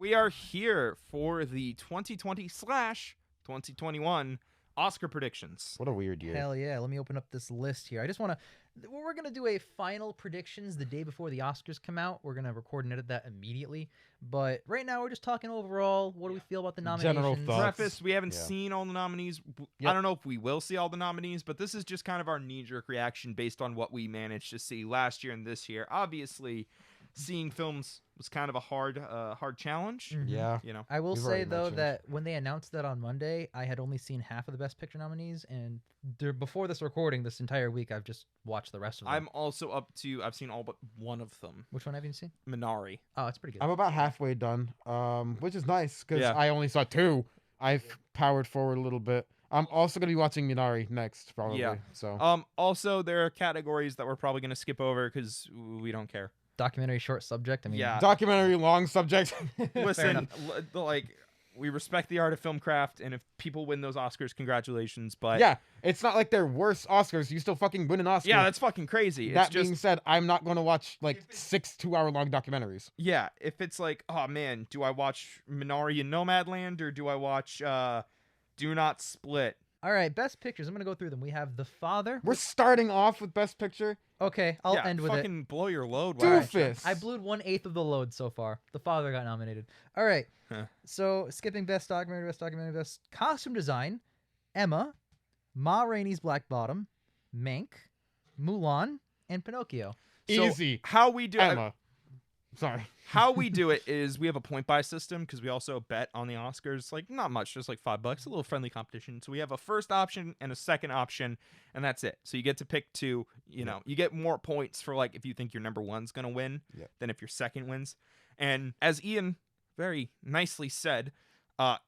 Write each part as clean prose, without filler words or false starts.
We are here for the 2020/2021 Oscar predictions. What a weird year. Hell yeah. Let me open up this list here. I just want to... We're going to do a final predictions the day before the Oscars come out. We're going to record and edit that immediately. But right now, we're just talking overall. What do we feel about the nominations? General thoughts. Preface, we haven't seen all the nominees. I don't know if we will see all the nominees, but this is just kind of our knee-jerk reaction based on what we managed to see last year and this year. Obviously, seeing films was kind of a hard challenge. Mhm. Yeah. You know, I will We've say, already though, mentioned. that when they announced that on Monday, I had only seen half of the Best Picture nominees. And before this recording, this entire week, I've just watched the rest of them. I'm also up to. I've seen all but one of them. Which one have you seen? Minari. Oh, it's pretty good. I'm about halfway done, which is nice because Yeah. I only saw 2. I've powered forward a little bit. I'm also going to be watching Minari next, probably. Yeah. So Also, there are categories that we're probably going to skip over because we don't care. Documentary short subject. I mean, Yeah. documentary long subject. Listen, we respect the art of film craft, and if people win those Oscars, congratulations. But Yeah, it's not like they're worse Oscars. You still fucking win an Oscar. yeah, that's fucking crazy. That It's just being said, I'm not going to watch like 6 2-hour-long documentaries. yeah. If it's like, oh man, do I watch Minari and Nomadland or do I watch Do Not Split? All right, Best Pictures. I'm going to go through them. We have The Father. We're starting off with Best Picture. Okay, I'll yeah, end with it. fucking blow your load. Doofus. I blew 1/8 of the load so far. The Father got nominated. All right. Huh. So skipping Best Documentary, Best Costume Design, Emma, Ma Rainey's Black Bottom, Mank, Mulan, and Pinocchio. So Easy. how we do Emma. Sorry. How we do it is we have a point buy system because we also bet on the Oscars. Like not much, just like $5, a little friendly competition. So we have a first option and a second option, and that's it. So you get to pick 2. You know, you get more points for like if you think your number 1's gonna win than if your second wins. And as Ian very nicely said,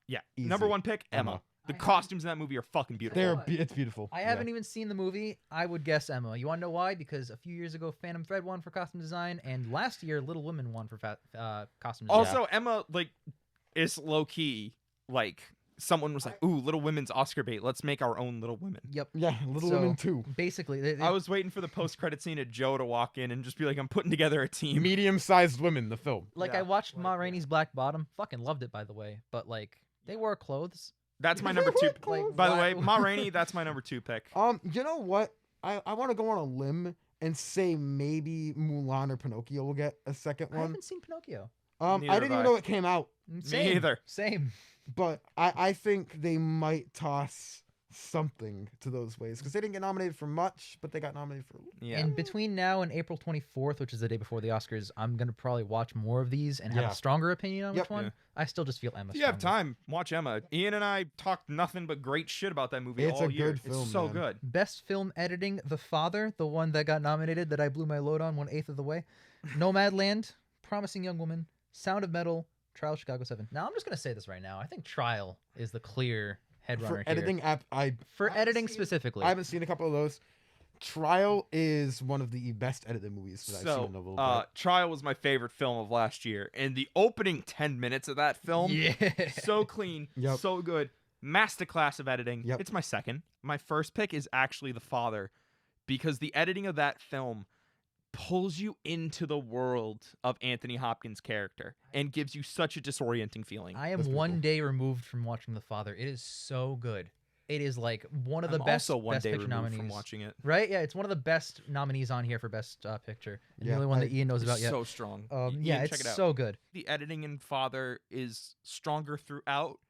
Easy. number 1 pick Emma. The costumes in that movie are fucking beautiful. It's beautiful. I haven't even seen the movie. I would guess Emma. You want to know why? Because a few years ago, Phantom Thread won for costume design, and last year, Little Women won for costume design. Also, Emma like is low key like someone was like, "Ooh, Little Women's Oscar bait. Let's make our own Little Women." Yep. Yeah, Little So, Women 2. Basically, I was waiting for the post-credit scene of Joe to walk in and just be like, "I'm putting together a team." Medium-sized women, the film. like Yeah. I watched Ma Rainey's Black Bottom. Fucking loved it, by the way. But like they wore clothes. That's my number 2. Like, By the why- way, Ma Rainey, that's my number 2 pick. You know what? I want to go on a limb and say maybe Mulan or Pinocchio will get a second I one. haven't seen Pinocchio. I Neither didn't have even I. know it came out, Same. either. Same. but I think they might toss something to those ways because they didn't get nominated for much, but they got nominated for. Yeah. And between now and April 24th, which is the day before the Oscars, I'm gonna probably watch more of these and have Yeah. a stronger opinion on Yep. which one. Yeah. I still just feel Emma. If you have stronger. time, watch Emma. Ian and I talked nothing but great shit about that movie It's all a year. good film, It's so man. good. Best film editing: The Father, the one that got nominated that I blew my load on 1/8 of the way. Nomadland, Promising Young Woman, Sound of Metal, Trial Chicago 7. Now I'm just gonna say this right now. I think Trial is the clear headrunner For here. editing app, For haven't editing seen- specifically. I haven't seen a couple of those. Trial is one of the best edited movies that I've seen in a little bit. Trial was my favorite film of last year, and the opening 10 minutes of that film, Yeah. so clean, Yep. so good, masterclass of editing. Yep. It's my second. My first pick is actually The Father, because the editing of that film pulls you into the world of Anthony Hopkins' character and gives you such a disorienting feeling. I am That's pretty one cool. day removed from watching The Father. It is so good. It is like one of the I'm best also one Best day Picture removed nominees. from watching it. Right? Yeah, it's one of the best nominees on here for Best Picture. And Yeah, the only one I- that Ian knows about It's yet. so strong. Yeah, Ian, it's check it out. so good. The editing in Father is stronger throughout.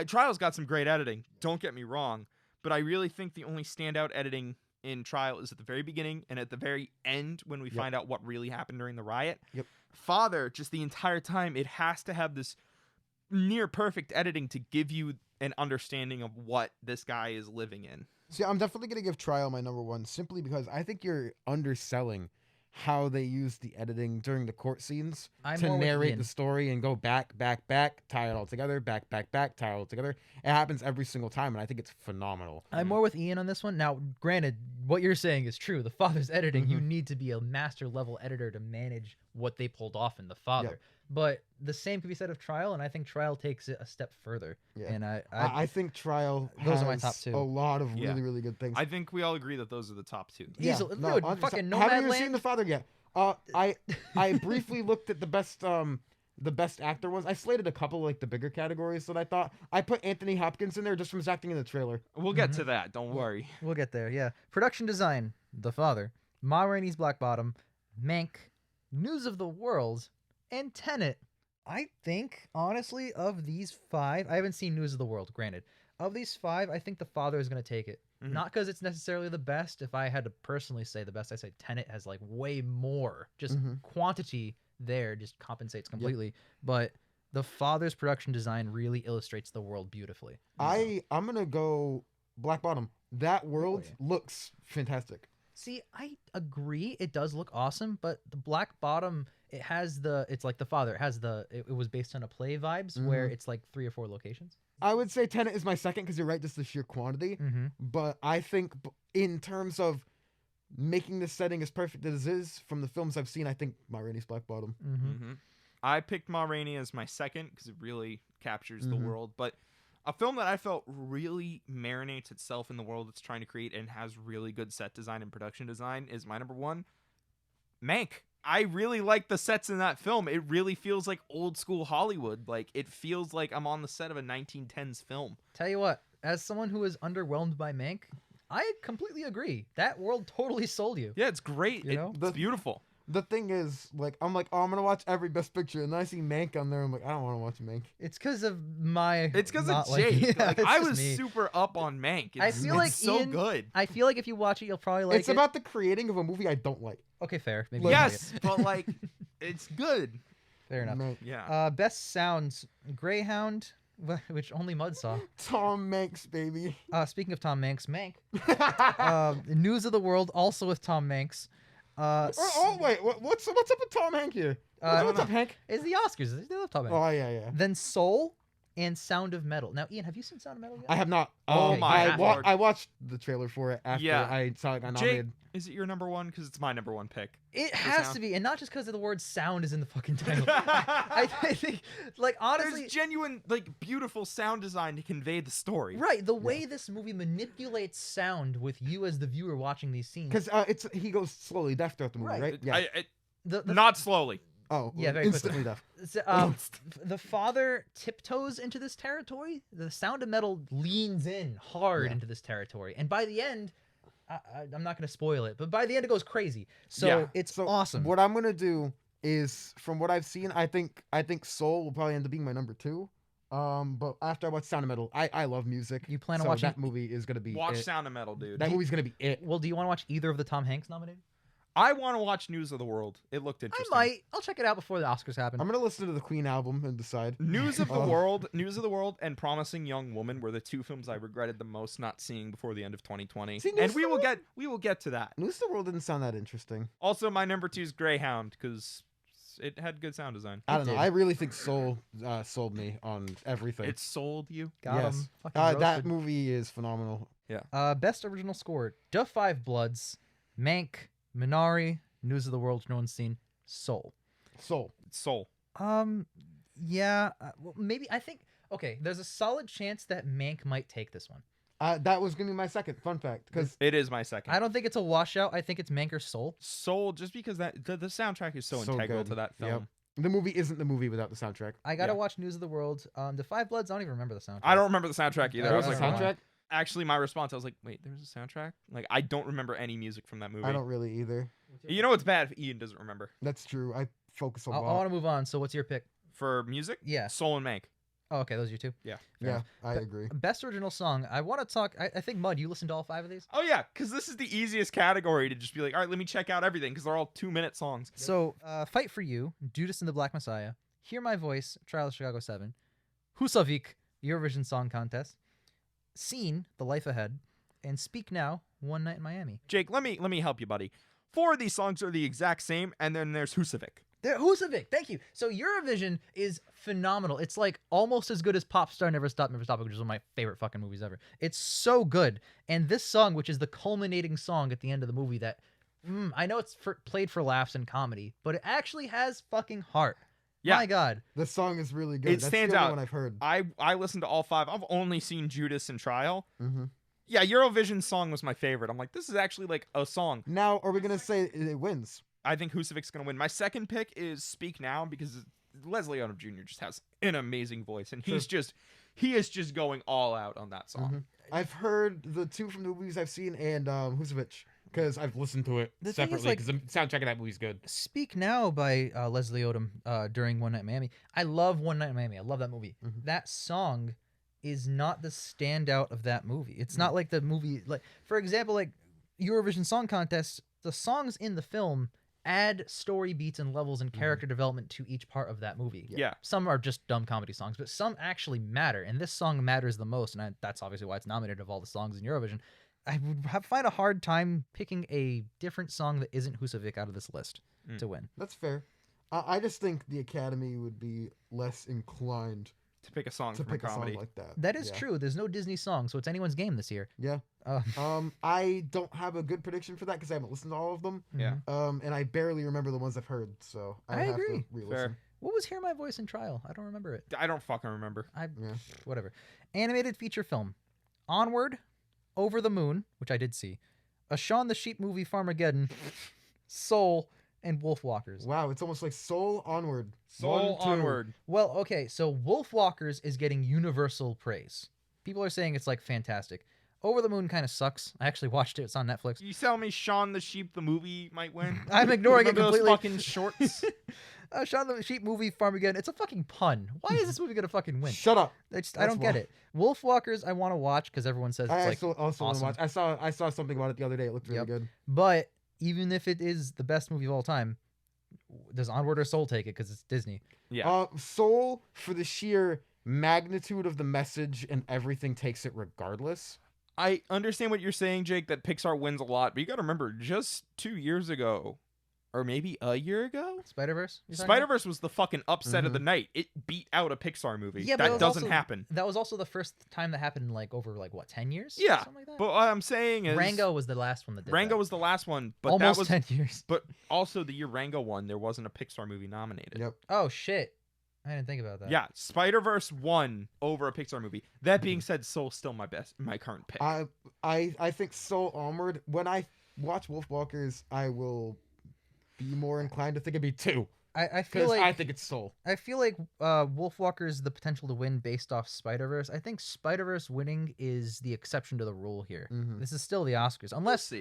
Trial's got some great editing, don't get me wrong, but I really think the only standout editing in Trial is at the very beginning and at the very end when we Yep. find out what really happened during the riot. Yep. Father, just the entire time, it has to have this near perfect editing to give you an understanding of what this guy is living in. See, I'm definitely going to give Trial my number 1 simply because I think you're underselling how they use the editing during the court scenes I'm to more with narrate Ian. the story and go back, tie it all together, back, tie it all together. It happens every single time, and I think it's phenomenal. I'm more with Ian on this one. Now, granted, what you're saying is true. The Father's editing, you Mhm. need to be a master level editor to manage what they pulled off in The Father. Yep. But the same could be said of Trial, and I think Trial takes it a step further. Yeah. And I think Trial Those are my has top 2. a lot of Yeah. really, really good things. I think we all agree that those are the top 2. Easily. Dude, 100%. fucking I haven't even Nomadland. seen The Father yet. I briefly looked at the best the best actor ones. I slated a couple like the bigger categories that I thought. I put Anthony Hopkins in there just from his acting in the trailer. We'll get to that. Don't worry. We'll get there. Yeah. Production design, The Father, Ma Rainey's Black Bottom, Mank, News of the World, and Tenet. I think, honestly, of these 5, I haven't seen News of the World, granted. Of these 5, I think The Father is going to take it. Mhm. Not because it's necessarily the best. If I had to personally say the best, I say Tenet has like way more. Just quantity there just compensates completely. But The Father's production design really illustrates the world beautifully. I'm gonna go Black Bottom. That world looks fantastic. See, I agree. It does look awesome, but the Black Bottom, it's like The Father. It was based on a play vibes where it's like 3 or 4 locations. I would say Tenet is my second because you're right, just the sheer quantity. But I think in terms of making the setting as perfect as it is from the films I've seen, I think Ma Rainey's Black Bottom. I picked Ma Rainey as my second because it really captures the world. But a film that I felt really marinates itself in the world it's trying to create and has really good set design and production design is my number 1, Mank. I really like the sets in that film. It really feels like old school Hollywood. Like, it feels like I'm on the set of a 1910s film. Tell you what, as someone who is underwhelmed by Mank, I completely agree. That world totally sold you. Yeah, it's great. You know? It's beautiful. The thing is, I'm like, oh, I'm gonna watch every Best Picture, and then I see Mank on there. I'm like, I don't want to watch Mank. It's because of my. It's because of Jake. Jake. Like, I was me. super up on Mank. I feel like so Ian, good. I feel like if you watch it, you'll probably like It's it. about the creating of a movie I don't like. Okay, fair. Maybe Like- you like Yes, it. but like, it's good. Fair enough. Mank. Yeah. Best sounds: Greyhound, which only Mud saw. Tom Hanks, baby. Speaking of Tom Hanks, Mank. News of the World, also with Tom Hanks. Wait, what's up with Tom Hanks here? What's up, Hank? It's the Oscars. They love Tom Hanks. Oh yeah. Then Soul and Sound of Metal. Now, Ian, have you seen Sound of Metal yet? I have not. Oh my Lord. I watched the trailer for it after Yeah. I saw it got Jake, nominated. is it your number 1? Because it's my number 1 pick. It The has sound. to be, and not just because of the word sound is in the fucking title. I think, like, honestly, There's genuine, like, beautiful sound design to convey the story. right, the way this movie manipulates sound with you as the viewer watching these scenes. Because he goes slowly deaf throughout the movie, Right. right? Yeah. The Not slowly. Oh, Yeah, very instantly deaf. the father tiptoes into this territory. The Sound of Metal leans in hard into this territory, and by the end, I'm not going to spoil it, but by the end it goes crazy. So Yeah. it's awesome. What I'm gonna do is, from what I've seen, I think Soul will probably end up being my number 2. But after I watch Sound of Metal, I love music. You plan on so watching- that movie is gonna be Watch it. Sound of Metal, dude. That movie's gonna be it. Well, do you want to watch either of the Tom Hanks nominated? I want to watch News of the World. It looked I interesting. might. I'll check it out before the Oscars happen. I'm gonna listen to the Queen album and decide. News of the Oh. World, and Promising Young Woman were the 2 films I regretted the most not seeing before the end of 2020. See, And News we of will the get to that. News of the World didn't sound that interesting. Also, my number 2 is Greyhound because it had good sound design. I don't know. did. I really think Soul sold me on everything. It sold you. Got yes. him. Fucking That roasted. movie is phenomenal. Best original score: Da 5 Bloods, Mank, Minari, News of the World, no one's seen, Soul. Soul. Soul. Yeah. Well, maybe I think. Okay, there's a solid chance that Mank might take this one. That was gonna be my second fun fact because It is my second. I don't think it's a washout. I think it's Mank or Soul. Soul, just because that the soundtrack is so So integral good. to that Yep. film. the movie isn't the movie without the soundtrack. I gotta Yeah. watch News of the World. The 5 Bloods. I don't even remember the soundtrack. I don't remember the soundtrack either. There I was was a like, soundtrack? what? Actually, my response, I was like, wait, there's a soundtrack? Like, I don't remember any music from that movie. I don't really either. You know, it's bad if Ian doesn't remember. That's true. I focus a I lot. want to move on. So what's your pick? For music, Yeah. Soul and Mank. Oh, okay. Those are your 2. Yeah. Fair Yeah, enough. I agree. Best original song. I want to talk. I think Mud. You listened to all 5 of these. Oh, yeah, because this is the easiest category to just be like, all right, let me check out everything, because they're all 2-minute songs. So, Fight for You, Judas and the Black Messiah, Hear My Voice, Trial of Chicago 7, Husavik, Eurovision Song Contest, Scene, The Life Ahead, and Speak Now, One Night in Miami. Jake, let me help you, buddy. 4 of these songs are the exact same, and then there's Husavik. Husavik, thank you. So Eurovision is phenomenal. It's like almost as good as Pop Star Never Stop, which is one of my favorite fucking movies ever. It's so good. And this song, which is the culminating song at the end of the movie that, I know it's played for laughs and comedy, but it actually has fucking heart. Yeah. My God. The song is really good. It That's stands the only out. one I've heard. I listened to all 5. I've only seen Judas and Trial. Mm-hmm. Yeah, Eurovision song was my favorite. I'm like, this is actually like a song. Now, are we gonna say it wins? I think Husavik's going to win. My second pick is Speak Now because Leslie Odom Jr. just has an amazing voice, and he is just going all out on that song. I've heard the two from the movies I've seen and Who's a Bitch, because I've listened to it The thing is, separately like, because the soundtrack of that movie's good. Speak Now by Leslie Odom during One Night in Miami. I love One Night in Miami. I love that movie. That song is not the standout of that movie. It's not like the movie, like, for example, like Eurovision Song Contest, the songs in the film add story beats and levels and character development to each part of that movie. Yeah. Some are just dumb comedy songs, but some actually matter, and this song matters the most, and that's obviously why it's nominated of all the songs in Eurovision. I would find a hard time picking a different song that isn't Husavik out of this list to win. That's fair. I just think the Academy would be less inclined To pick a song to from a pick a comedy. song like that. That is true. There's no Disney song, so it's anyone's game this year. Yeah. I don't have a good prediction for that because I haven't listened to all of them. Yeah. And I barely remember the ones I've heard, so I have agree. to re-listen. Fair. What was Hear My Voice in Trial? I don't remember it. I don't fucking remember. Whatever. Animated feature film. Onward, Over the Moon, which I did see. A Shaun the Sheep movie, Farmageddon, Soul, and Wolfwalkers. Wow, it's almost like Soul Onward. Soul 1, 2. Onward. Well, okay, so Wolfwalkers is getting universal praise. People are saying it's like fantastic. Over the Moon kind of sucks. I actually watched it. It's on Netflix. You tell me Shaun the Sheep the movie might win? I'm ignoring it Remember those completely. fucking shorts? Shaun the Sheep movie, Farmageddon. It's a fucking pun. Why is this movie gonna fucking win? Shut up. I That's don't get why. it. Wolfwalkers, I want to watch because everyone says I it's like also want to awesome. watch. I saw something about it the other day. It looked really good. But even if it is the best movie of all time, does Onward or Soul take it because it's Disney? Yeah. Soul, for the sheer magnitude of the message and everything, takes it regardless. I understand what you're saying, Jake, that Pixar wins a lot, but you gotta remember, just 2 years ago, or maybe a year ago, Spider-Verse? Spider-Verse was the fucking upset of the night. It beat out a Pixar movie. Yeah, but it that was doesn't also- happen. That was also the first time that happened in like over like what, 10 years? Yeah, Something like that? but what I'm saying is Rango was the last one that did Rango that. was the last one, but Almost that was 10 years. But also the year Rango won, there wasn't a Pixar movie nominated. Yep. Oh shit. I didn't think about that. Yeah, Spider-Verse won over a Pixar movie. That being said, Soul's still my current pick. I think Soul Onward. When I watch Wolfwalkers, I will be more inclined to think it'd be 2. I feel Because like I think it's Soul. I feel like Wolfwalkers the potential to win based off Spider-Verse. I think Spider-Verse winning is the exception to the rule here. This is still the Oscars, unless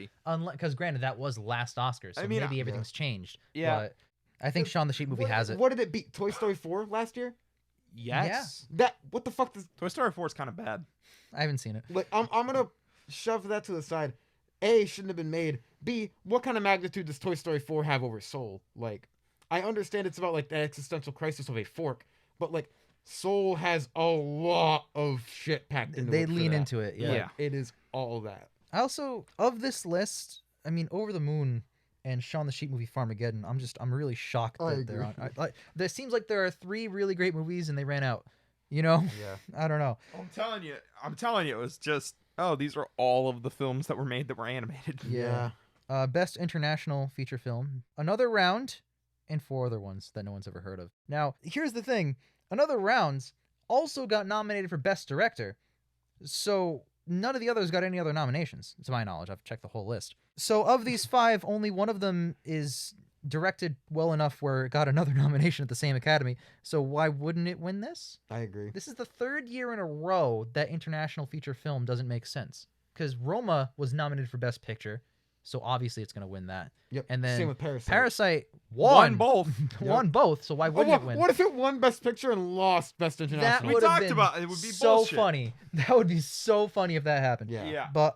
because granted that was last Oscars, so I mean, maybe everything's changed. Yeah. But I think Shaun the Sheep movie has it. What did it beat? Toy Story 4 last year? Yes. What the fuck does... Toy Story 4 is kind of bad. I haven't seen it. Like, I'm gonna shove that to the side. A, shouldn't have been made. B, what kind of magnitude does Toy Story 4 have over Soul? Like, I understand it's about, like, the existential crisis of a fork, but, like, Soul has a lot of shit packed into it. They for lean that. into it. Yeah. Yeah. It is all that. I also, of this list, I mean, Over the Moon and Shaun the Sheep movie Farmageddon, I'm really shocked I that they're agree. on. There seems like there are 3 really great movies and they ran out. You know? Yeah. I don't know. I'm telling you, it was just, these are all of the films that were made that were animated. Yeah. Best International Feature Film, Another Round, and 4 other ones that no one's ever heard of. Now, here's the thing. Another Rounds also got nominated for Best Director. So none of the others got any other nominations, to my knowledge. I've checked the whole list. So of these 5, only one of them is directed well enough where it got another nomination at the same Academy. So why wouldn't it win this? I agree. This is the 3rd year in a row that international feature film doesn't make sense. Because Roma was nominated for Best Picture, so obviously it's going to win that. Yep. And then Same with Parasite. Parasite Won won both. won both, so why wouldn't it win? What if it won Best Picture and lost Best That International? We would have talked been about it. It would be so bullshit. funny. That would be so funny if that happened. Yeah. Yeah. But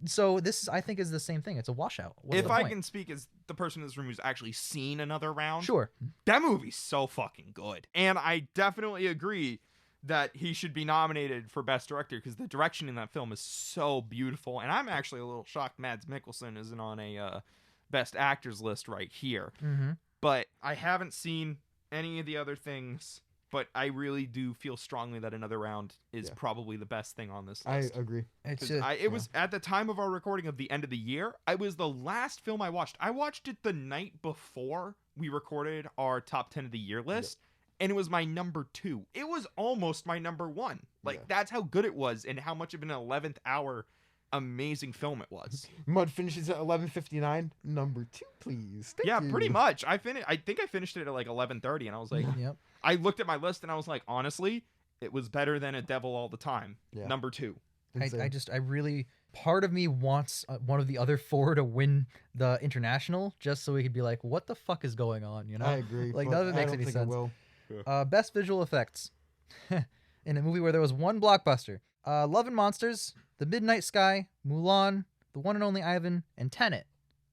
so this I think is the same thing. It's a washout. What's If the I point? can speak as the person in this room who's actually seen Another Round, Sure. that movie's so fucking good. And I definitely agree that he should be nominated for Best Director because the direction in that film is so beautiful. And I'm actually a little shocked Mads Mikkelsen isn't on a Best Actors list right here. Mm-hmm. But I haven't seen any of the other things, but I really do feel strongly that Another Round is probably the best thing on this I list. agree. It's 'Cause it was at the time of our recording of the end of the year. I was the last film I watched. I watched it the night before we recorded our top 10 of the year list, and it was my number 2. It was almost my number 1. Like that's how good it was, and how much of an 11th hour amazing film it was. Mud finishes at 11:59. Number 2, please. Thank Yeah, you. pretty much. I think I finished it at like 11:30, and I was like, Yep. I looked at my list and I was like, honestly, it was better than A Devil All the Time. Yeah. Number 2. Insane. I really, part of me wants one of the other 4 to win the international, just so we could be like, what the fuck is going on? You know, I agree. Like, but none of it makes I don't any think it sense. will. Best visual effects in a movie where there was one blockbuster: Love and Monsters, The Midnight Sky, Mulan, The One and Only Ivan, and Tenet.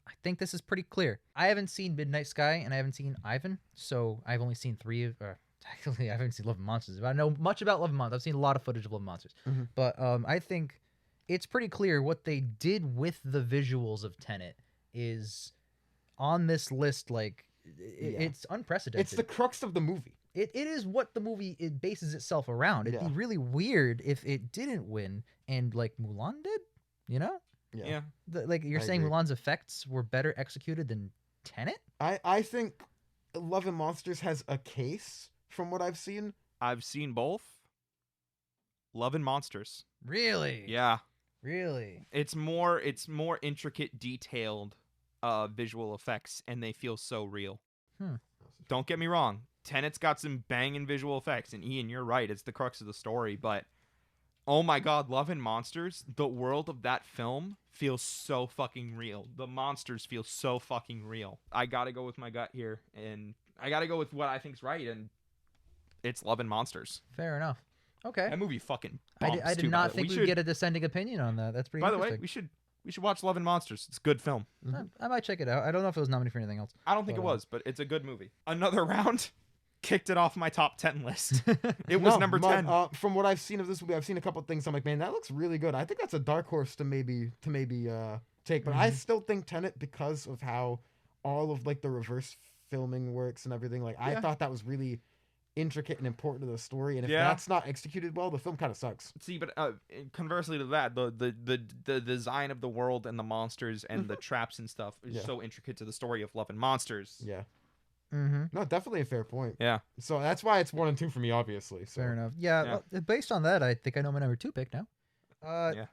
I think this is pretty clear. I haven't seen Midnight Sky and I haven't seen Ivan, so I've only seen 3 of. Technically, I haven't seen Love and Monsters, but I know much about Love and Monsters. I've seen a lot of footage of Love and Monsters, but I think it's pretty clear what they did with the visuals of Tenet is on this list. Like, it's unprecedented. It's the crux of the movie. It is what the movie it bases itself around. It'd be really weird if it didn't win and like Mulan did, you know? Yeah. Like you're saying agree. Mulan's effects were better executed than Tenet? I think Love and Monsters has a case from what I've seen. I've seen both. Love and Monsters. Really? Yeah. Really? It's more intricate, detailed visual effects, and they feel so real. Don't get me wrong. Tenet's got some banging visual effects, and Ian, you're right. It's the crux of the story, but oh my god, Love and Monsters, the world of that film feels so fucking real. The monsters feel so fucking real. I gotta go with my gut here, and I gotta go with what I think's right, and it's Love and Monsters. Fair enough. Okay. That movie fucking I bumps, did too, not by the way. think We we'd should- get a dissenting opinion on that. That's pretty By the way, interesting. we should watch Love and Monsters. It's a good film. I might check it out. I don't know if it was nominated for anything else. I don't think it was, but it's a good movie. Another round kicked it off my top 10 list. It was number 10. From what I've seen of this movie, I've seen a couple things. I'm like, man, that looks really good. I think that's a dark horse to maybe take. But I still think Tenet, because of how all of like the reverse filming works and everything. Like, I thought that was really intricate and important to the story. And if that's not executed well, the film kind of sucks. See, but conversely to that, the design of the world and the monsters and the traps and stuff is so intricate to the story of Love and Monsters. Yeah. Mm-hmm. No, definitely a fair point. Yeah. So that's why it's 1 and 2 for me, obviously. So. Fair enough. Yeah, well, based on that, I think I know my number 2 pick now.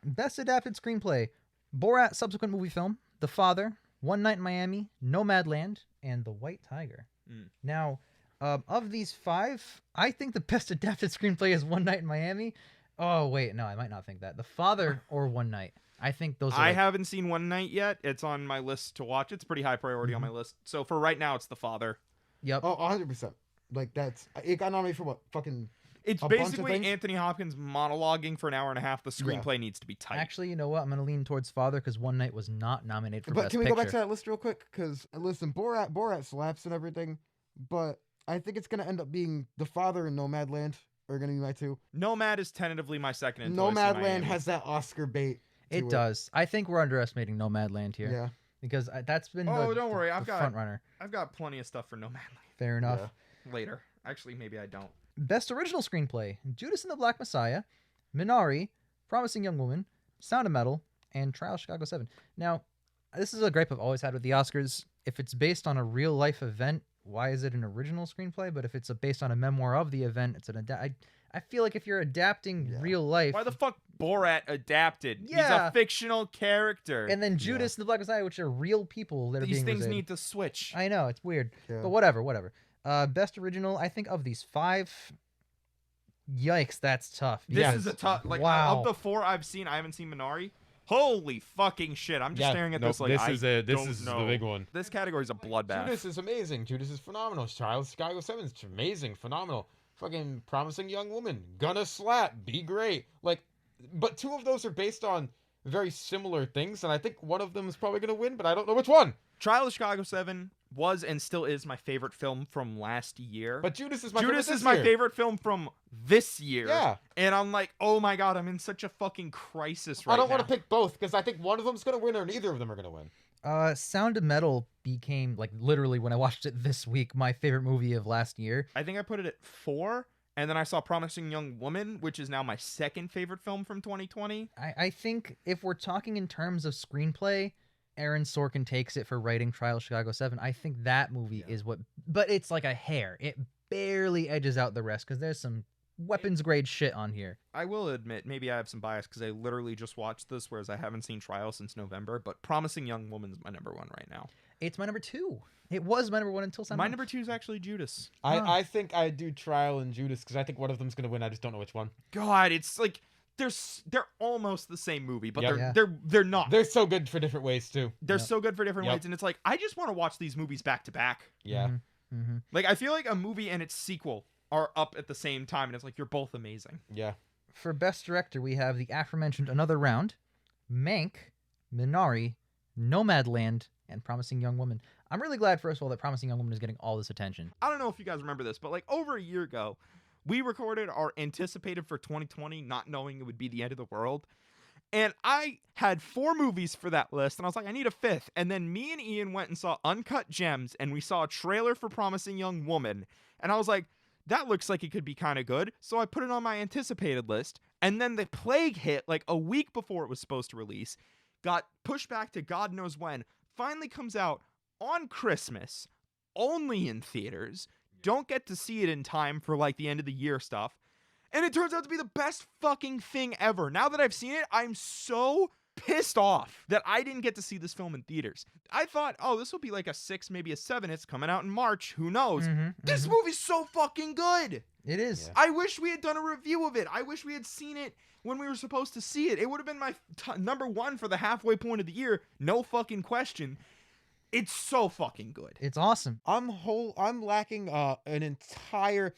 Best adapted screenplay: Borat subsequent movie film, The Father, One Night in Miami, Nomadland, and The White Tiger. Now, of these 5, I think the best adapted screenplay is One Night in Miami. Oh wait, no, I might not think that. The Father or One Night. I think those are I haven't seen One Night yet. It's on my list to watch. It's pretty high priority on my list. So for right now, it's The Father. Yep. Oh, 100%. Like, it got nominated for what? Fucking It's a bunch of basically things? Anthony Hopkins monologuing for an hour and a half. The screenplay needs to be tight. Actually, you know what? I'm going to lean towards Father because One Night was not nominated for But Best can we Picture. go back to that list real quick? Because, listen, Borat slaps and everything, but I think it's going to end up being The Father and Nomadland are going to be my 2. Nomad is tentatively my second. Until I see Nomadland Miami. has that Oscar bait. It does. I think we're underestimating Nomadland here. Yeah. Because that's been Oh, the, don't worry. the front runner. I've got plenty of stuff for Nomadland Fair enough. later. Actually, maybe I don't. Best original screenplay: Judas and the Black Messiah, Minari, Promising Young Woman, Sound of Metal, and Trial of Chicago 7. Now, this is a gripe I've always had with the Oscars. If it's based on a real life event, why is it an original screenplay? But if it's based on a memoir of the event, it's an I feel like if you're adapting real life, Why the fuck Borat adapted? He's Yeah. a fictional character. and then Judas and the Black Messiah, which are real people that are These being things represented. need to switch. I know it's weird, Yeah. but whatever. Best original, I think of these 5. Yikes, that's tough. This because- is a tough. Like wow. of the 4 I've seen, I haven't seen Minari. Holy fucking shit! I'm just staring at this like this I is don't the know. big one. This category's a bloodbath. Judas is amazing. Judas is phenomenal. Trial of Chicago 7 is amazing, phenomenal. Fucking Promising Young Woman, gonna slap, be great. Like, but 2 of those are based on very similar things, and I think one of them is probably gonna win, but I don't know which one. Trial of Chicago 7 was and still is my favorite film from last year. But Judas is my Judas favorite is this my year. favorite film from this year. Yeah. And I'm like, oh my god, I'm in such a fucking crisis right I don't now. want to pick both because I think one of them's gonna win or neither of them are gonna win. Sound of Metal became, like, literally when I watched it this week, my favorite movie of last year. I think I put it at 4, and then I saw Promising Young Woman, which is now my second favorite film from 2020. I think if we're talking in terms of screenplay, Aaron Sorkin takes it for writing Trial of Chicago 7. I think that movie is what, but it's like a hair. It barely edges out the rest because there's some weapons grade shit on here. I will admit, maybe I have some bias because I literally just watched this, whereas I haven't seen Trial since November. But Promising Young Woman's my number 1 right now. It's my number 2. It was my number 1 until Sunday. My number 2 is actually Judas. I think I do Trial and Judas because I think one of them's gonna win. I just don't know which one. God, it's like they're almost the same movie, but Yep. they're not. They're so good for different ways too. They're Yep. so good for different Yep. ways, and it's like I just want to watch these movies back to back. Yeah. Mm-hmm. Like I feel like a movie and its sequel are up at the same time, and it's like you're both amazing. Yeah. For Best Director, we have the aforementioned Another Round, Mank, Minari, Nomadland, and Promising Young Woman. I'm really glad, first of all, that Promising Young Woman is getting all this attention. I don't know if you guys remember this, but like over a year ago, we recorded our anticipated for 2020, not knowing it would be the end of the world. And I had 4 movies for that list, and I was like, I need a 5th. And then me and Ian went and saw Uncut Gems, and we saw a trailer for Promising Young Woman. And I was like, that looks like it could be kind of good. So I put it on my anticipated list. And then the plague hit like a week before it was supposed to release, got pushed back to God knows when, finally comes out on Christmas, only in theaters. Don't get to see it in time for like the end of the year stuff. And it turns out to be the best fucking thing ever. Now that I've seen it, I'm so pissed off that I didn't get to see this film in theaters. I thought, oh, this will be like a 6, maybe a 7. It's coming out in March. Who knows? This movie's so fucking good. It is. Yeah. I wish we had done a review of it. I wish we had seen it when we were supposed to see it. It would have been my number 1 for the halfway point of the year. No fucking question. It's so fucking good. It's awesome. I'm lacking an entire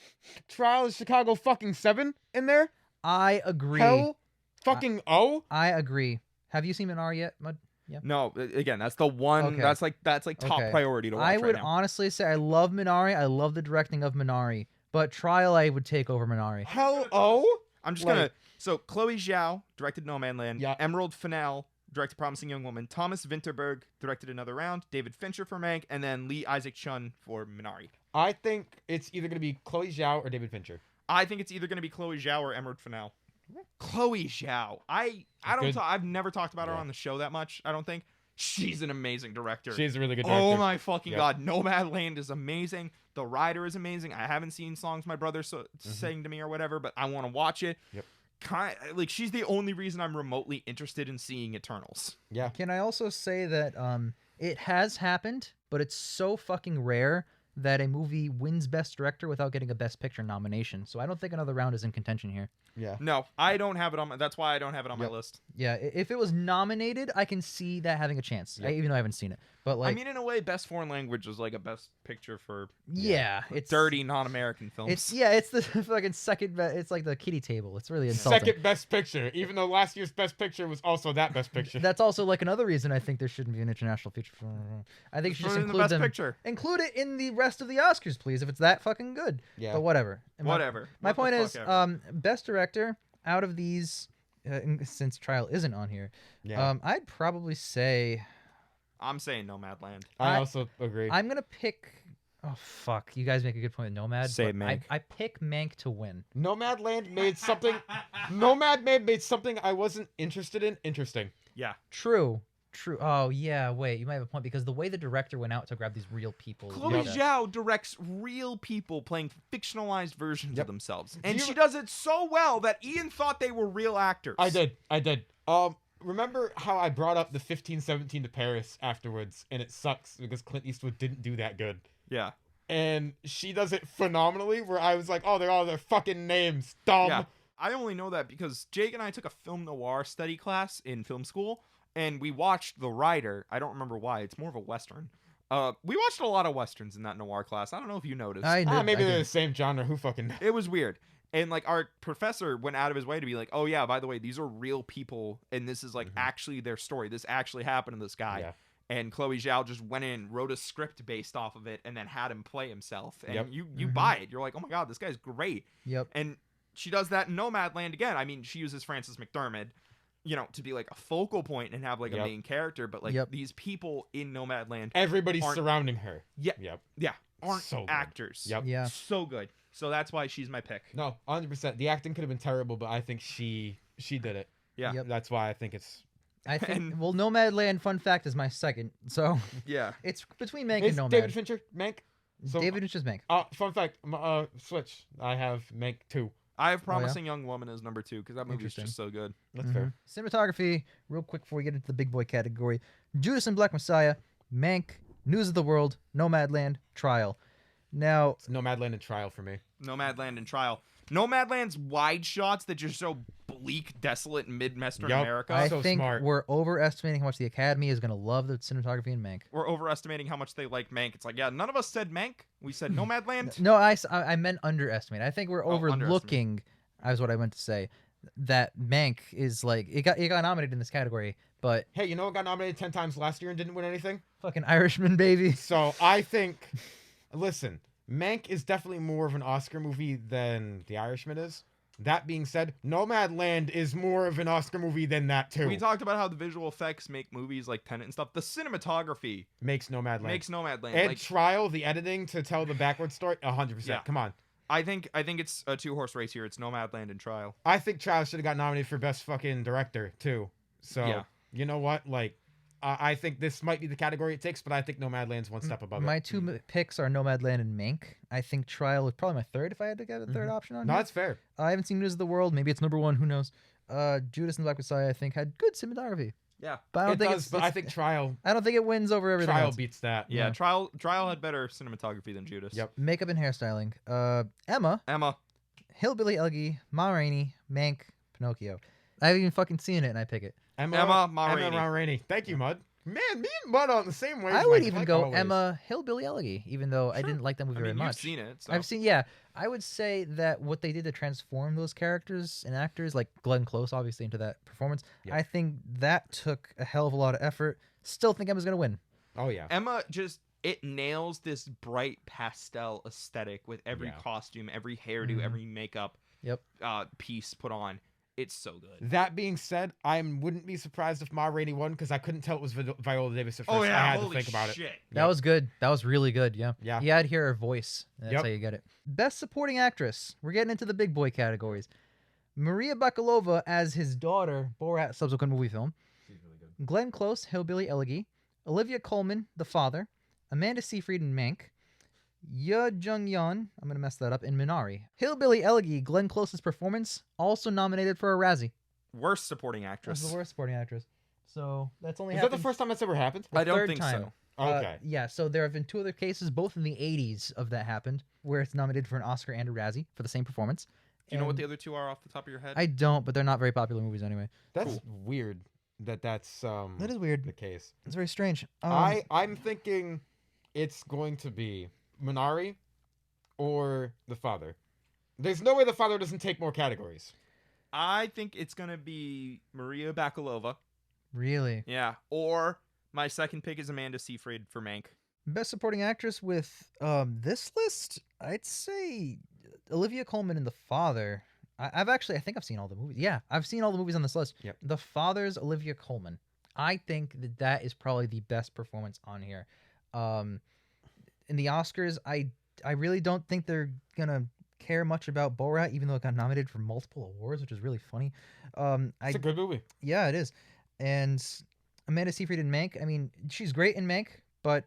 Trial of Chicago fucking 7 in there. I agree. Hell fucking O. I agree. Have you seen Minari yet, Mud? Yeah. No, again, that's the one. Okay. That's like top Okay. priority to watch I right would now. honestly say I love Minari. I love the directing of Minari. But Trial I would take over Minari. Hell O. I'm just Like- gonna. So Chloe Zhao directed Nomadland. Yeah. Emerald Fennell directed Promising Young Woman. Thomas Vinterberg directed Another Round. David Fincher for Mank, and then Lee Isaac Chung for Minari. I think it's either gonna be Chloe Zhao or David Fincher. I think it's either gonna be Chloe Zhao or Emerald Fennell. Chloe Zhao. I don't. Good. I've never talked about her Yeah. on the show that much. I don't think. She's an amazing director. She's a really good director. Oh my fucking Yep. god, Nomadland is amazing. The Rider is amazing. I haven't seen songs my brother saying to me or whatever, but I want to watch it. Yep. Like she's the only reason I'm remotely interested in seeing Eternals. Yeah. Can I also say that it has happened, but it's so fucking rare that a movie wins Best Director without getting a Best Picture nomination. So I don't think Another Round is in contention here. Yeah. No, I don't have it on. That's why I don't have it on my Yep. list. Yeah, if it was nominated, I can see that having a chance, Yep. even though I haven't seen it. But like, I mean, in a way, Best Foreign Language is like a Best Picture for yeah, it's dirty non-American films. It's the fucking second. It's like the kiddie table. It's really insulting. Second best picture, even though last year's best picture was also that best picture. That's also like another reason I think there shouldn't be an international feature film. I think you should Put just it in the include Best them. Picture. Include it in the rest of the Oscars, please, if it's that fucking good. Yeah. But whatever. And Whatever. My What the point fuck is, ever. Best Director out of these, since Trial isn't on here, Yeah. I'd probably say I'm saying Nomadland. I I- also agree. I'm gonna pick. Oh fuck! You guys make a good point with Nomad. Say but Mank. I pick Mank to win. Nomadland made something. Nomadland made something I wasn't interested in interesting. Yeah. True. Oh yeah. Wait, you might have a point because the way the director went out to grab these real people. Chloe like that. Zhao directs real people playing fictionalized versions Yep. of themselves. And you- she does it so well that Ian thought they were real actors. I did. Remember how I brought up the 1517 to Paris afterwards, and it sucks because Clint Eastwood didn't do that good. Yeah. And she does it phenomenally, where I was like, oh, they're all their fucking names. Dumb. Yeah. I only know that because Jake and I took a film noir study class in film school, and we watched The Rider. I don't remember why. It's more of a Western. We watched a lot of Westerns in that noir class. I don't know if you noticed. Maybe they're did. the same genre. Who fucking knows? It was weird. And like our professor went out of his way to be like, oh yeah, by the way, these are real people, and this is like actually their story. This actually happened to this guy. Yeah. And Chloe Zhao just went in, wrote a script based off of it, and then had him play himself. And Yep. you buy it. You're like, oh my god, this guy's great. Yep. And she does that in Nomadland again. I mean, she uses Frances McDormand, to be like a focal point and have like a Yep. main character. But like Yep. these people in Nomadland, Everybody's Aren't- surrounding her. yeah, Yep. yeah, aren't So good. actors. Yep. Yeah. So good. So that's why she's my pick. No, 100%. The acting could have been terrible, but I think she did it. Yeah. Yep. That's why I think it's. I think. And- Well, Nomadland. Fun fact is my second. So Yeah. it's between Mank It's and Nomad. David Fincher, Mank. So, David is just Mank. Fun fact, switch. I have Mank 2. I have Promising Young Woman as number 2 because that movie's Interesting. just so good. That's fair. Cinematography, real quick before we get into the big boy category. Judas and Black Messiah, Mank, News of the World, Nomadland, Trial. Now, It's Nomadland and Trial for me. Nomadland and Trial. Nomadland's wide shots that just show bleak, desolate Midwestern Yup. America. I so think smart. we're overestimating how much the Academy is going to love the cinematography in Mank. We're overestimating how much they like Mank. It's like, yeah, none of us said Mank. We said Nomadland. No, I meant underestimate. I think we're Oh, overlooking, is what I meant to say, that Mank is like, it got nominated in this category, but Hey, you know what got nominated 10 times last year and didn't win anything? fucking Irishman, baby. So I think, listen, Mank is definitely more of an Oscar movie than The Irishman is. That being said, Nomadland is more of an Oscar movie than that too. We talked about how the visual effects make movies like Tenet and stuff. The cinematography Makes Nomadland. makes Nomadland. And Like, Trial, the editing to tell the backward story, 100%. Yeah. Come on. I think it's a 2-horse race here. It's Nomadland and Trial. I think Trial should have got nominated for Best fucking Director too. So, Yeah. you know what? Like, I think this might be the category it takes, but I think Nomadland's one step above My it. two picks are Nomadland and Mank. I think Trial is probably my third if I had to get a third option on No, here. that's fair. I haven't seen News of the World. Maybe it's number 1. Who knows? Judas and the Black Messiah, I think, had good cinematography. Yeah. But I don't It think does, but I think Trial I don't think it wins over everything Trial else. beats that. Yeah, Yeah. Trial had better cinematography than Judas. Yep. Makeup and hairstyling. Emma, Emma. Hillbilly Elegy, Ma Rainey, Mank, Pinocchio. I haven't even fucking seen it, and I pick it. Emma Ma Rainey. Rainey. Thank you, Mud. Man, me and Mud are on the same way. I would even go Emma Hillbilly Elegy, even though I Sure. didn't like that movie I mean, very you've much. seen it. So. I've seen, yeah. I would say that what they did to transform those characters and actors, like Glenn Close, obviously, into that performance, Yep. I think that took a hell of a lot of effort. Still think Emma's going to win. Oh, yeah. Emma just it nails this bright pastel aesthetic with every Yeah. costume, every hairdo, Mhm. every makeup Yep. piece put on. It's so good. That being said, I wouldn't be surprised if Ma Rainey won because I couldn't tell it was Viola Davis at first. Oh yeah, I had holy to think about it. shit. That was good. That was really good. Yeah. Yeah. You had to hear her voice. That's Yep. how you get it. Best supporting actress. We're getting into the big boy categories. Maria Bakalova as his daughter, Borat subsequent movie film. She's really good. Glenn Close, Hillbilly Elegy. Olivia Coleman, the father. Amanda Seyfried in Mank. Ye Jung-yeon, I'm going to mess that up, in Minari. Hillbilly Elegy, Glenn Close's performance, also nominated for a Razzie. Worst supporting That's actress. the worst supporting actress. So that's only Is that happened the first time that's ever happened? I don't third think time. so. Okay. Yeah, so there have been 2 other cases, both in the 80s of that happened, where it's nominated for an Oscar and a Razzie for the same performance. Do you know what And the other 2 are off the top of your head? I don't, but they're not very popular movies anyway. That's weird that's That is weird. the case. It's very strange. I'm thinking it's going to be Minari or The Father. There's no way The Father doesn't take more categories. I think it's gonna be Maria Bakalova. Really? Yeah. Or my second pick is Amanda Seyfried for Mank. Best supporting actress with this list, I'd say Olivia Colman in The Father. I think I've seen all the movies. Yeah, I've seen all the movies on this list. Yep. The Father's Olivia Colman. I think that is probably the best performance on here. In the Oscars, I really don't think they're gonna care much about Borat, even though it got nominated for multiple awards, which is really funny. It's a good movie. Yeah, it is. And Amanda Seyfried in Mank, I mean, she's great in Mank, but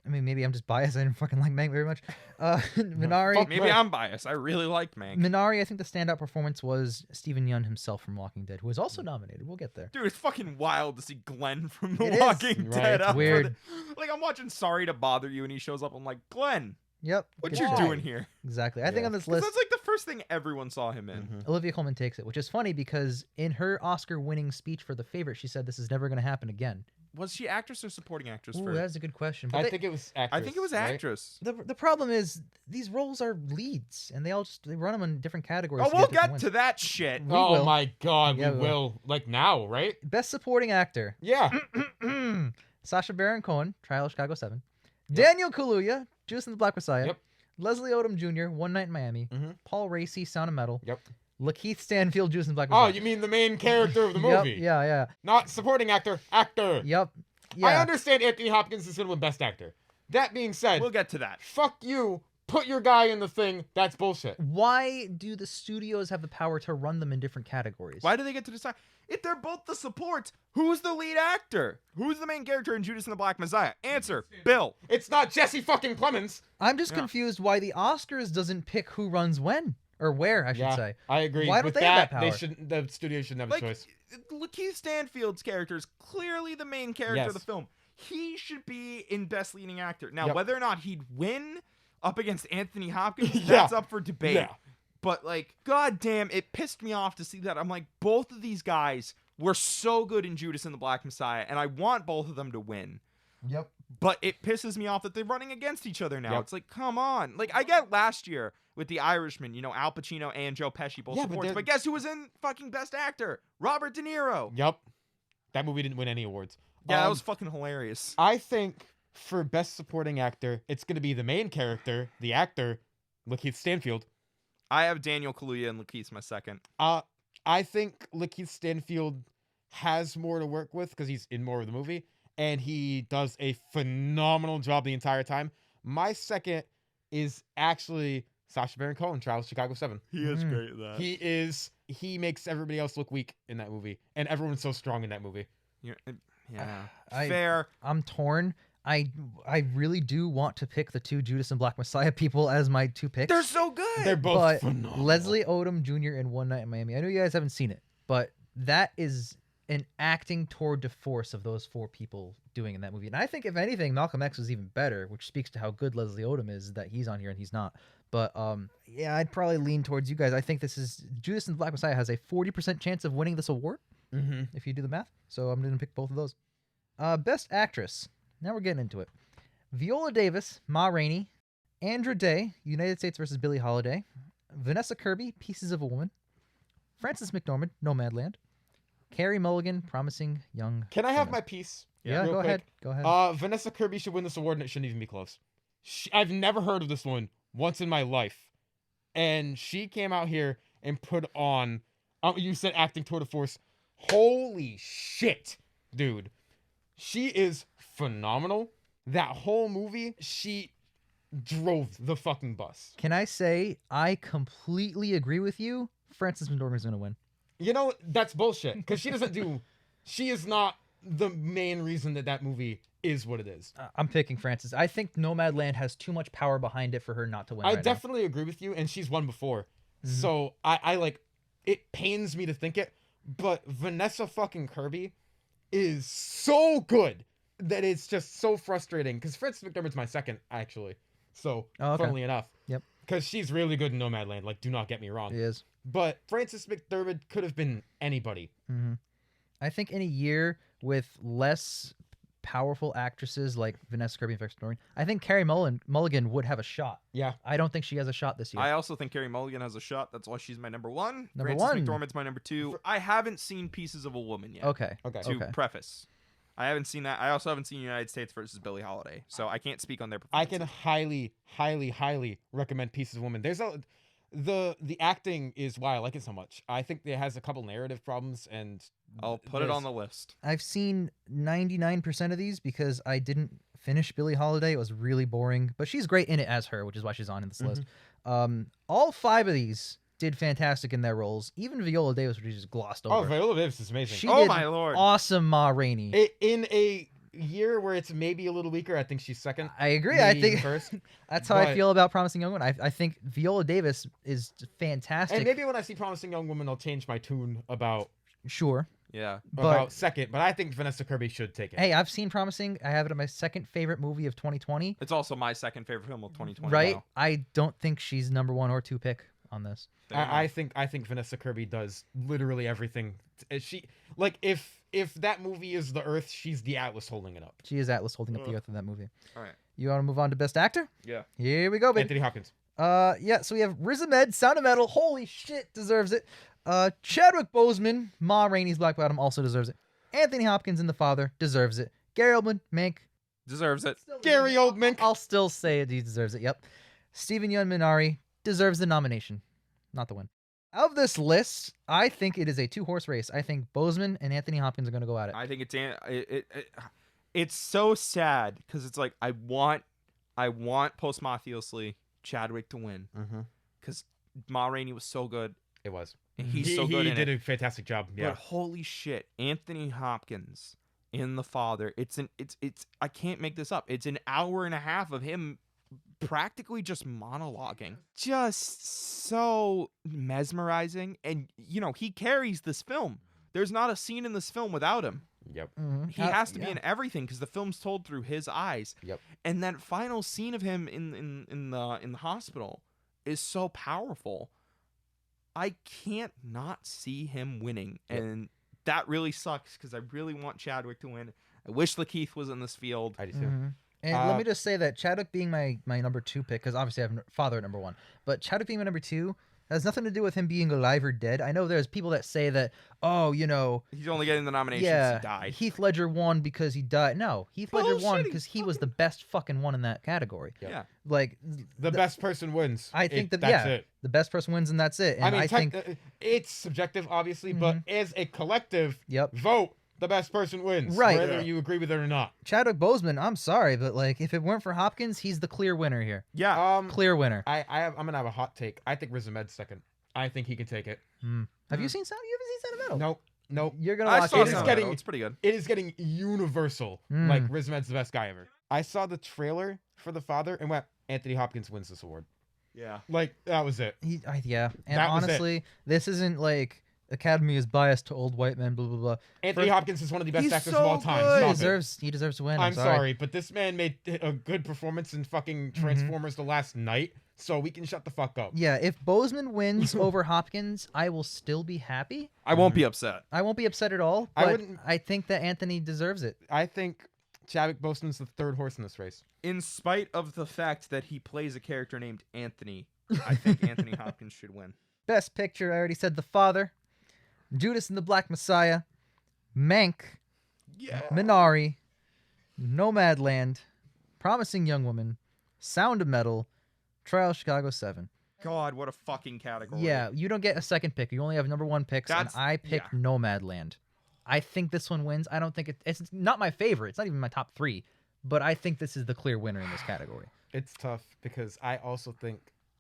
I mean, maybe I'm just biased. I didn't fucking like Mank very much. Minari, fuck Maybe Mank. I'm biased. I really liked Mank. Minari, I think the standout performance was Stephen Yeun himself from Walking Dead, who was also nominated. We'll get there. Dude, it's fucking wild to see Glenn from The It is. Walking Right, Dead. it's up for weird. Like, I'm watching Sorry to Bother You, and he shows up. I'm like, Glenn, Yep. what good you shit. doing here? Exactly. I think Yeah. on this 'Cause list, that's like the first thing everyone saw him in. Mhm. Olivia Colman takes it, which is funny because in her Oscar-winning speech for The Favorite, she said this is never going to happen again. Was she actress or supporting actress Ooh, for? that's a good question. But I they- think it was actress. I think it was right? actress. the problem is these roles are leads, and they run them in different categories. Oh, to we'll different get wins. to that shit. We Oh will. my god, Yeah, we we will. will. Like now, right? Best supporting actor. Yeah. Sacha Baron Cohen, Trial of Chicago 7. Daniel Kaluuya, Judas and the Black Messiah. Yep. Leslie Odom Jr., One Night in Miami. Mhm. Paul Raci, Sound of Metal. Yep. Lakeith Stanfield, Judas and the Black Oh, Messiah. you mean the main character of the Yep, movie? yeah. Not supporting actor, actor. Yep. I Yeah. understand Anthony Hopkins is going to win Best Actor. That being said, We'll get to that. fuck you. Put your guy in the thing. That's bullshit. Why do the studios have the power to run them in different categories? Why do they get to decide? If they're both the supports, who's the lead actor? Who's the main character in Judas and the Black Messiah? Answer, Bill. It's not Jesse fucking Plemons. I'm just Yeah. confused why the Oscars doesn't pick who runs when. or where I should Yeah, say. I agree. Why don't With they have that They power? shouldn't. The studio shouldn't have a Like, choice. Lakeith Stanfield's character is clearly the main character of the Yes. film. He should be in Best Leading Actor. Now, Yep. whether or not he'd win up against Anthony Hopkins, Yeah. that's up for debate. Yeah. But, like, goddamn, it pissed me off to see that. I'm like, both of these guys were so good in Judas and the Black Messiah, and I want both of them to win. Yep. But it pisses me off that they're running against each other now. Yep. It's like, come on. Like, I get last year with The Irishman, you know, Al Pacino and Joe Pesci both Yeah, but supports. they're- But guess who was in fucking Best Actor? Robert De Niro. Yep. That movie didn't win any awards. Yeah, that was fucking hilarious. I think for best supporting actor, it's gonna be the main character, the actor, Lakeith Stanfield. I have Daniel Kaluuya and Lakeith my second. I think Lakeith Stanfield has more to work with because he's in more of the movie, and he does a phenomenal job the entire time. My second is actually Sacha Baron Cohen, Trial of Chicago 7. He is Mhm. great at that. He makes everybody else look weak in that movie, and everyone's so strong in that movie. Yeah. I- Fair. I'm torn. I really do want to pick the two Judas and Black Messiah people as my two picks. They're so good. They're both but phenomenal. Leslie Odom Jr. in One Night in Miami. I know you guys haven't seen it, but that is an acting tour de force of those four people doing in that movie. And I think, if anything, Malcolm X was even better, which speaks to how good Leslie Odom is that he's on here and he's not. But yeah, I'd probably lean towards you guys. I think this is Judas and the Black Messiah has a 40% chance of winning this award Mm-hmm. if you do the math. So I'm going to pick both of those. Best Actress. Now we're getting into it. Viola Davis, Ma Rainey. Andra Day, United States versus Billie Holiday. Vanessa Kirby, Pieces of a Woman. Frances McDormand, Nomadland. Carey Mulligan, Promising Young Can I have Woman. my piece? Yeah, real go quick? ahead. Go ahead. Vanessa Kirby should win this award, and it shouldn't even be close. I've never heard of this one once in my life, and she came out here and put on. You said acting tour de force. Holy shit, dude! She is phenomenal. That whole movie, she drove the fucking bus. Can I say I completely agree with you? Frances McDormand's going to win. You know, that's bullshit. Because she doesn't do. She is not the main reason that movie is what it is. I'm picking Frances. I think Nomadland has too much power behind it for her not to win. I right now. definitely agree with you, and she's won before. Mhm. So I like it pains me to think it, but Vanessa fucking Kirby is so good that it's just so frustrating. Because Frances McDormand's my second, actually. So Oh, okay. funnily enough. Yep. Because she's really good in Nomadland, like, do not get me wrong. It is. But Frances McDormand could have been anybody. hmm I think in a year with less powerful actresses like Vanessa Kirby and Frances McDormand, I think Carey Mulligan would have a shot. Yeah. I don't think she has a shot this year. I also think Carey Mulligan has a shot. That's why she's my number one. Number Frances one. McDormand's my number two. I haven't seen Pieces of a Woman yet. Okay. Okay. To Okay. preface, I haven't seen that. I also haven't seen United States versus Billie Holiday, so I can't speak on their I performance. can highly, highly, highly recommend Pieces of Woman. The acting is why I like it so much. I think it has a couple narrative problems, and I'll put it on the list. I've seen 99% of these because I didn't finish Billie Holiday. It was really boring, but she's great in it as her, which is why she's on this list. All 5 of these did fantastic in their roles. Even Viola Davis, which we just glossed Oh, over. Viola Davis is amazing. She Oh did my lord! awesome Ma Rainey. In a year where it's maybe a little weaker, I think she's second. I agree. I maybe even think first. that's how I but- feel about Promising Young Woman. I think Viola Davis is fantastic. And maybe when I see Promising Young Woman, I'll change my tune about Sure. Yeah. But second. But I think Vanessa Kirby should take it. hey, I've seen Promising. I have it on my second favorite movie of 2020. It's also my second favorite film of 2020. Right? now. I don't think she's number 1 or 2 pick on this. There you I go. think Vanessa Kirby does literally everything. She like if that movie is the Earth, she's the Atlas holding it up. She is Atlas holding up the Ugh. Earth in that movie. All right. You want to move on to Best Actor? Yeah. Here we go, baby. Anthony Hopkins. Yeah, so we have Riz Ahmed, Sound of Metal, holy shit, deserves it. Chadwick Boseman, Ma Rainey's Black Bottom, also deserves it. Anthony Hopkins in The Father, deserves it. Gary Oldman, Mank. Deserves it. Gary Oldman. I'll still say it, he deserves it, yep. Stephen Yeun Minari deserves the nomination, not the win. Of this list, I think it is a 2-horse race. I think Boseman and Anthony Hopkins are going to go at it. I think it's so sad because it's like I want posthumously Chadwick to win Mm-hmm. because Ma Rainey was so good It was. and he's He so good in did it. a fantastic job. But Yeah. holy shit, Anthony Hopkins in The Father. It's I can't make this up. It's an hour and a half of him practically just monologuing. Just so mesmerizing. And, he carries this film. There's not a scene in this film without him. Yep. He has to be in everything because the film's told through his eyes. Yep. And that final scene of him in the hospital is so powerful. I can't not see him winning. Yep. And that really sucks because I really want Chadwick to win. I wish Lakeith was in this field. I do too. And let me just say that Chadwick being my number 2 pick, because obviously I have Father at number 1, but Chadwick being my number 2 has nothing to do with him being alive or dead. I know there's people that say that, he's only getting the nominations. yeah, He died. Heath Ledger won because he died. No, Heath Ledger won because he was the best fucking one in that category. Yep. Yeah. Like The best person wins. I think that's it. the best person wins and that's it. And I think it's subjective, obviously, but as a collective vote, the best person wins, Right. whether you agree with it or not. Chadwick Boseman, I'm sorry, but like if it weren't for Hopkins, he's the clear winner here. Yeah. Clear winner. I'm gonna have a hot take. I think Riz Ahmed's second. I think he can take it. Have you seen Sound? You haven't seen Sound of Metal? Nope. You're gonna I watch saw it. It's Sound of getting- Metal. It's pretty good. It is getting universal. Like Riz Ahmed's the best guy ever. I saw the trailer for The Father and went, Anthony Hopkins wins this award. Yeah. Like that was it. And That was it. honestly, this isn't like Academy is biased to old white men. Blah blah blah. Anthony Hopkins is one of the best He's actors so of all time. good. He Stop it. deserves to win. I'm sorry, but this man made a good performance in fucking Transformers The Last Night, so we can shut the fuck up. Yeah, if Boseman wins over Hopkins, I will still be happy. I won't be upset. I won't be upset at all. I But wouldn't- I think that Anthony deserves it. I think Chadwick Boseman's the third horse in this race. In spite of the fact that he plays a character named Anthony, I think Anthony Hopkins should win. Best picture, I already said The Father, Judas and the Black Messiah, Mank, Yeah. Minari, Nomadland, Promising Young Woman, Sound of Metal, Trial of Chicago 7. God, what a fucking category. Yeah, you don't get a second pick. You only have number 1 picks, That's- and I picked Nomadland. I think this one wins. I don't think it's not my favorite. It's not even my top 3, but I think this is the clear winner in this category. It's tough because I also think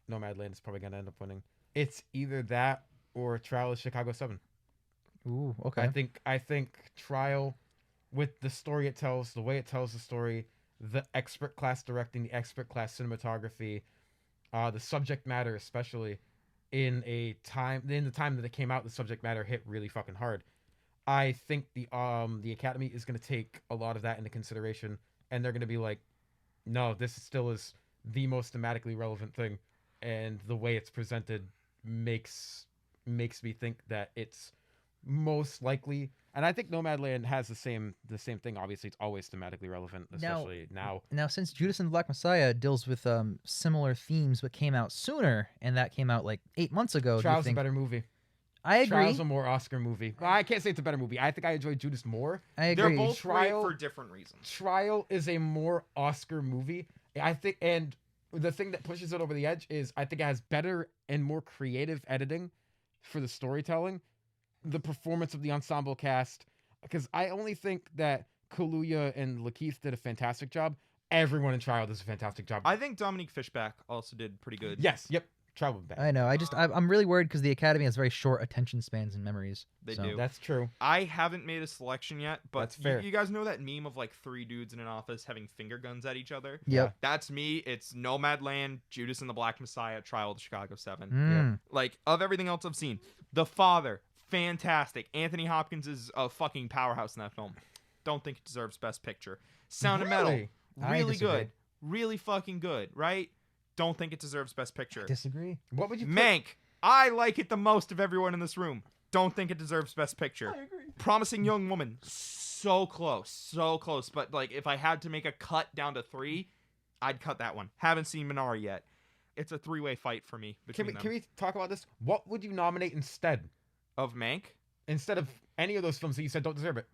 Nomadland is probably going to end up winning. It's either that or Trial of Chicago 7. Ooh, okay. I think Trial, with the story it tells, the way it tells the story, the expert class directing, the expert class cinematography, the subject matter especially, in the time that it came out, the subject matter hit really fucking hard. I think the Academy is going to take a lot of that into consideration, and they're going to be like, no, this still is the most thematically relevant thing, and the way it's presented makes me think that it's most likely. And I think Nomadland has the same thing. Obviously, it's always thematically relevant, especially now. Now, since Judas and the Black Messiah deals with similar themes but came out sooner, and that came out like 8 months ago, do you Trial's a think... better movie. I agree. Trial's a more Oscar movie. Well, I can't say it's a better movie. I think I enjoyed Judas more. I agree. They're both Trial- great for different reasons. Trial is a more Oscar movie. I think, and the thing that pushes it over the edge is I think it has better and more creative editing for the storytelling, the performance of the ensemble cast. Because I only think that Kaluuya and Lakeith did a fantastic job. Everyone in Trial does a fantastic job. I think Dominique Fishback also did pretty good. Yes. Yep. Trial was bad. I know. I'm really worried because the Academy has very short attention spans and memories. They so. do. That's true. I haven't made a selection yet, but That's fair. You guys know that meme of like 3 dudes in an office having finger guns at each other? Yep. That's me. It's Nomadland, Judas and the Black Messiah, Trial of the Chicago 7. Mm. Like, of everything else I've seen, The Father, fantastic. Anthony Hopkins is a fucking powerhouse in that film. Don't think it deserves Best Picture. Sound of Metal, Really? I really disagree. good. Really fucking good, right? Don't think it deserves Best Picture. Disagree. What would you put? Mank, I like it the most of everyone in this room. Don't think it deserves Best Picture. I agree. Promising Young Woman, so close. But like, if I had to make a cut down to 3, I'd cut that one. Haven't seen Minari yet. It's a 3-way fight for me Can between we talk about this? What would you nominate instead? of Mank. Instead of any of those films that you said don't deserve it?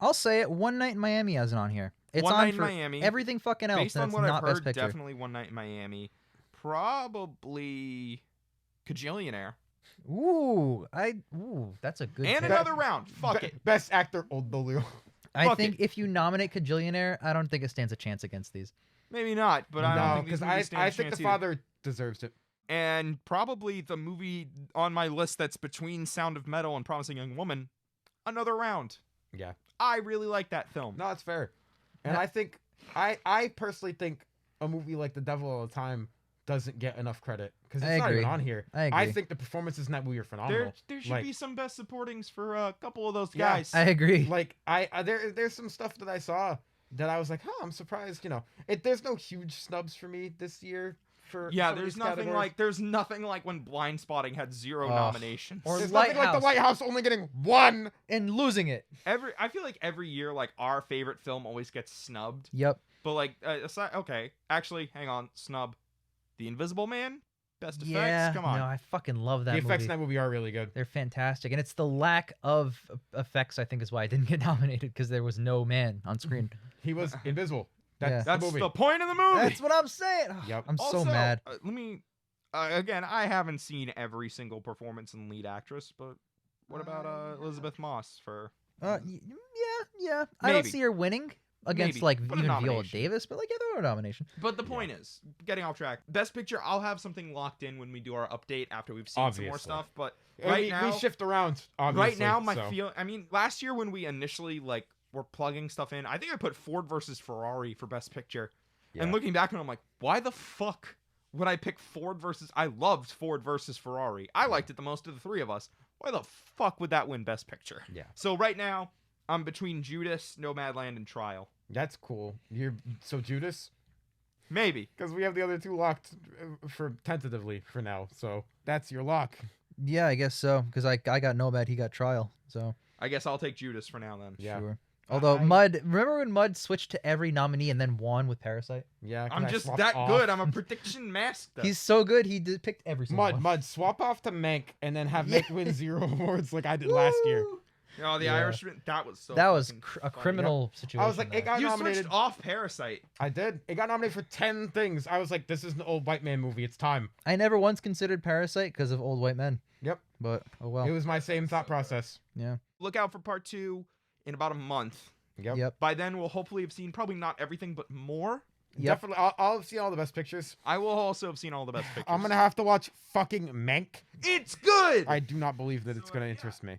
I'll say it. One Night in Miami isn't on here. It's One on Night in for Miami. everything fucking else. Based and on it's what I've not Best heard, Picture. definitely One Night in Miami. Probably Kajillionaire. Ooh, that's a good. And pick. another round. Fuck it. Best actor, Old Baloo. I fuck think if you nominate Kajillionaire, I don't think it stands a chance against these. Maybe not, but I don't No, think these because movies stand a I think chance The either. Father deserves it. And probably the movie on my list that's between Sound of Metal and Promising Young Woman, Another Round. Yeah. I really like that film. No, it's fair. And Yeah. I think I personally think a movie like The Devil All the Time doesn't get enough credit because it's I not even agree. on here. I agree. I think the performances in that movie are phenomenal. There should Like- be some best supportings for a couple of those Yeah, guys. I agree. Like there's some stuff that I saw that I was like, I'm surprised. There's no huge snubs for me this year. For Yeah, some of there's these nothing categories. there's nothing like when Blind Spotting had 0 Ugh. nominations. Or There's nothing like The Lighthouse. Lighthouse only getting 1. And losing it. I feel like every year, like our favorite film always gets snubbed. Yep. But like, okay, actually, hang on, snub, The Invisible Man, best effects. Yeah. Come on. No, I fucking love that The effects movie. in that movie are really good. They're fantastic, and it's the lack of effects I think is why I didn't get nominated because there was no man on screen. He was invisible. Yeah. That's That's the movie. the point of the movie. That's what I'm saying. Ugh, Yep. I'm Also, so mad. Let me. Again, I haven't seen every single performance in lead actress, but what about Elizabeth Moss for? Yeah. I don't Maybe. see her winning against Maybe, like but a even Viola nomination. Davis, but like yeah, they're a nomination. But the point is, getting off track. Best Picture, I'll have something locked in when we do our update after we've seen some more Obviously. stuff. But And right we now, shift around. Obviously, right now, my so. feel. I mean, last year when we initially like were plugging stuff in, I think I put Ford versus Ferrari for Best Picture. And Yeah. looking back on it, I'm like, why the fuck would I pick Ford versus? I loved Ford versus Ferrari. I liked it the most of the three of us. Why the fuck would that win Best Picture? Yeah. So right now, I'm between Judas, Nomadland, and Trial. That's cool. So Judas, Maybe. because we have the other 2 locked for tentatively for now. So that's your lock. Yeah, I guess so because I got Nomad, he got Trial, so I guess I'll take Judas for now then. Yeah. sure. Although I- Mud, remember when Mud switched to every nominee and then won with Parasite? Yeah. can I'm I just swap that off? good. I'm a prediction master. He's so good. He picked every single one. Mud. Swap off to Mank and then have Yeah. Mank win 0 awards like I did last year. Woo! Oh, the Yeah. Irishman. That was so. That was fucking a funny. criminal situation. I was like, there. it got You nominated. switched off Parasite. I did. It got nominated for 10 things. I was like, this is an old white man movie. It's time. I never once considered Parasite because of Old White Men. Yep. But oh well. It was my same thought process. Yeah. Look out for part 2 in about a month. Yep. Yep. By then, we'll hopefully have seen probably not everything, but more. Yep. Definitely. I'll have seen all the best pictures. I will also have seen all the best pictures. I'm gonna have to watch fucking Mank. It's good. I do not believe that it's gonna interest me.